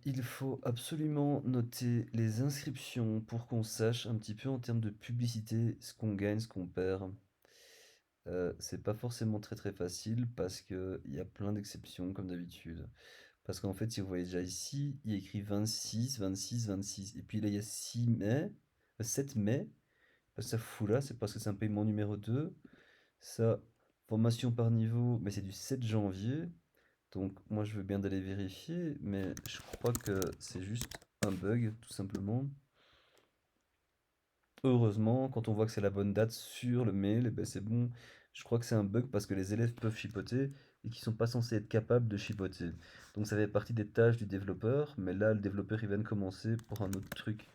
Il faut absolument noter les inscriptions pour qu'on sache un petit peu en termes de publicité ce qu'on gagne, ce qu'on perd. C'est pas forcément très très facile parce qu'il y a plein d'exceptions comme d'habitude. Parce qu'en fait, si vous voyez déjà ici, il y a écrit 26, 26, 26. Et puis là, il y a 6 mai, 7 mai. Ça fout là, c'est parce que c'est un paiement numéro 2. Ça, formation par niveau, mais c'est du 7 janvier. Donc moi je veux bien d'aller vérifier, mais je crois que c'est juste un bug, tout simplement. Heureusement, quand on voit que c'est la bonne date sur le mail, eh ben c'est bon. Je crois que c'est un bug parce que les élèves peuvent chipoter et qu'ils sont pas censés être capables de chipoter. Donc ça fait partie des tâches du développeur, mais là le développeur il vient de commencer pour un autre truc.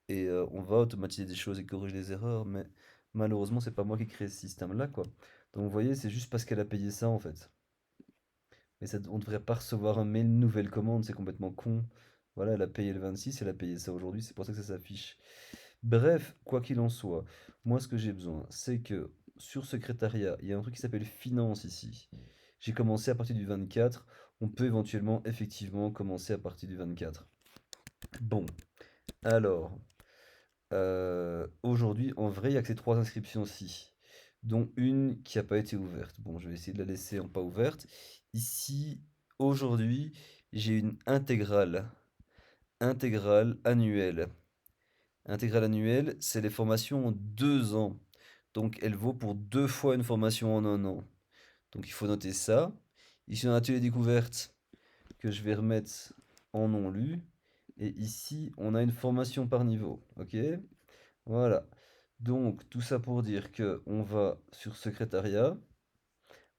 Et on va automatiser des choses et corriger les erreurs, mais malheureusement c'est pas moi qui crée ce système-là, quoi. Donc vous voyez, c'est juste parce qu'elle a payé ça en fait. Mais ça, on devrait pas recevoir un mail nouvelle commande, c'est complètement con. Voilà, elle a payé le 26, elle a payé ça aujourd'hui, c'est pour ça que ça s'affiche. Bref, quoi qu'il en soit, moi ce que j'ai besoin, c'est que sur secrétariat, il y a un truc qui s'appelle finance ici. J'ai commencé à partir du 24, on peut éventuellement effectivement commencer à partir du 24. Bon, alors, aujourd'hui, en vrai, il y a que ces trois inscriptions-ci, dont une qui n'a pas été ouverte. Bon, je vais essayer de la laisser en pas ouverte. Ici, aujourd'hui, j'ai une intégrale annuelle. Intégrale annuelle, c'est les formations en 2 ans. Donc, elle vaut pour deux fois une formation en un an. Donc, il faut noter ça. Ici, on a atelier découverte que je vais remettre en non lu. Et ici, on a une formation par niveau. Ok? Voilà. Donc, tout ça pour dire que on va sur secrétariat.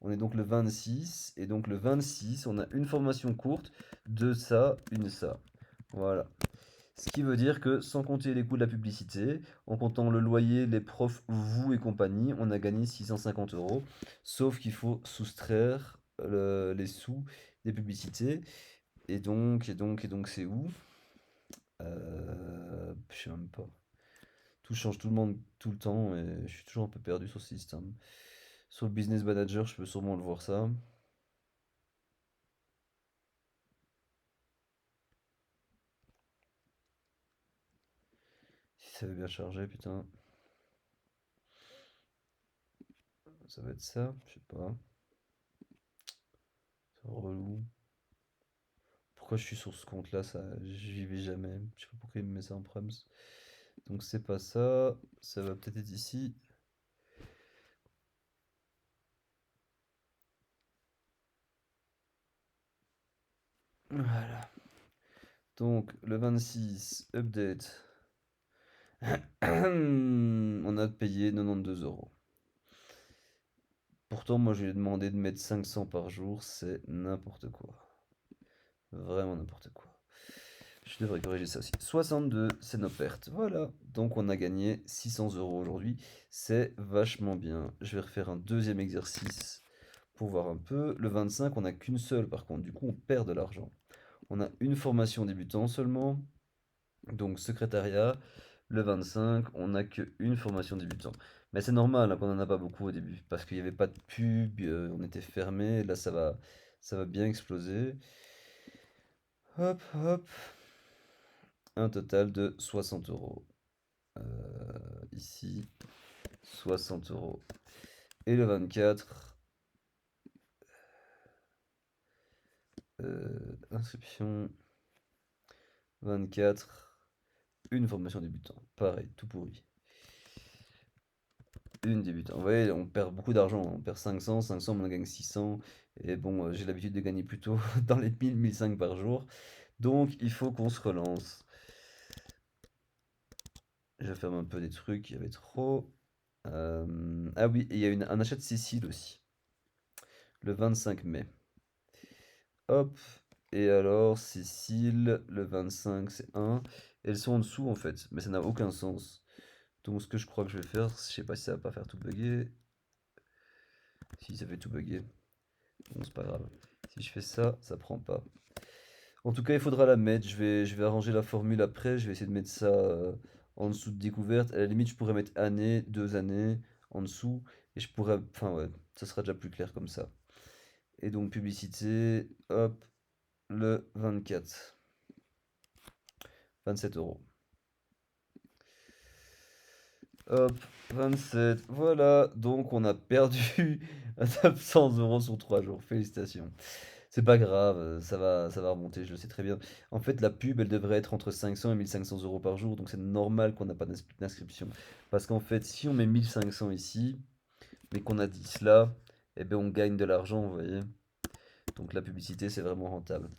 On est donc le 26. Et donc, le 26, on a une formation courte, deux ça, une ça. Voilà. Ce qui veut dire que sans compter les coûts de la publicité, en comptant le loyer, les profs, vous et compagnie, on a gagné 650 euros. Sauf qu'il faut soustraire les sous des publicités. Et donc, c'est où? Je sais même pas. Tout change tout le monde tout le temps et je suis toujours un peu perdu sur ce système. Sur le business manager, je peux sûrement le voir ça. Si ça veut bien charger, putain, ça va être ça, je sais pas. C'est relou. Pourquoi je suis sur ce compte-là, ça, j'y vais jamais. Je sais pas pourquoi il me met ça en prems. Donc c'est pas ça. Ça va peut-être être ici. Voilà. Donc le 26, update. On a payé 92 euros. Pourtant, moi, je lui ai demandé de mettre 500 par jour. C'est n'importe quoi. Vraiment n'importe quoi. Je devrais corriger ça aussi. 62, c'est nos pertes. Voilà. Donc, on a gagné 600 euros aujourd'hui. C'est vachement bien. Je vais refaire un deuxième exercice pour voir un peu. Le 25, on n'a qu'une seule, par contre. Du coup, on perd de l'argent. On a une formation débutant seulement. Donc, secrétariat. Le 25, on n'a qu'une formation débutant. Mais c'est normal hein, qu'on n'en a pas beaucoup au début. Parce qu'il n'y avait pas de pub, on était fermé. Là, ça va bien exploser. Hop, hop. Un total de 60 euros. Ici, 60 euros. Et le 24, inscription 24, une formation débutant. Pareil, tout pourri. Une débutant. Vous voyez, on perd beaucoup d'argent. On perd 500, 500, on en gagne 600. Et bon, j'ai l'habitude de gagner plutôt dans les 1000, 1005 par jour. Donc, il faut qu'on se relance. Je ferme un peu des trucs, il y avait trop. Ah oui, et il y a un achat de Cécile aussi. Le 25 mai. Hop. Et alors, Cécile, le 25, c'est 1. Elles sont en dessous en fait, mais ça n'a aucun sens. Donc, ce que je crois que je vais faire, je sais pas si ça va pas faire tout bugger. Si ça fait tout bugger, bon, c'est pas grave. Si je fais ça, ça prend pas. En tout cas, il faudra la mettre. Je vais arranger la formule après. Je vais essayer de mettre ça en dessous de découverte. À la limite, je pourrais mettre année, 2 années en dessous. Et je pourrais. Enfin, ouais, ça sera déjà plus clair comme ça. Et donc, publicité, hop, le 24. 27 euros. Hop, 27. Voilà, donc on a perdu 900 euros sur 3 jours. Félicitations. C'est pas grave, ça va remonter, je le sais très bien. En fait, la pub, elle devrait être entre 500 et 1500 euros par jour, donc c'est normal qu'on n'a pas d'inscription. Parce qu'en fait, si on met 1500 ici, mais qu'on a 10 là, eh ben on gagne de l'argent, vous voyez. Donc la publicité, c'est vraiment rentable.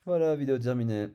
Voilà, vidéo terminée.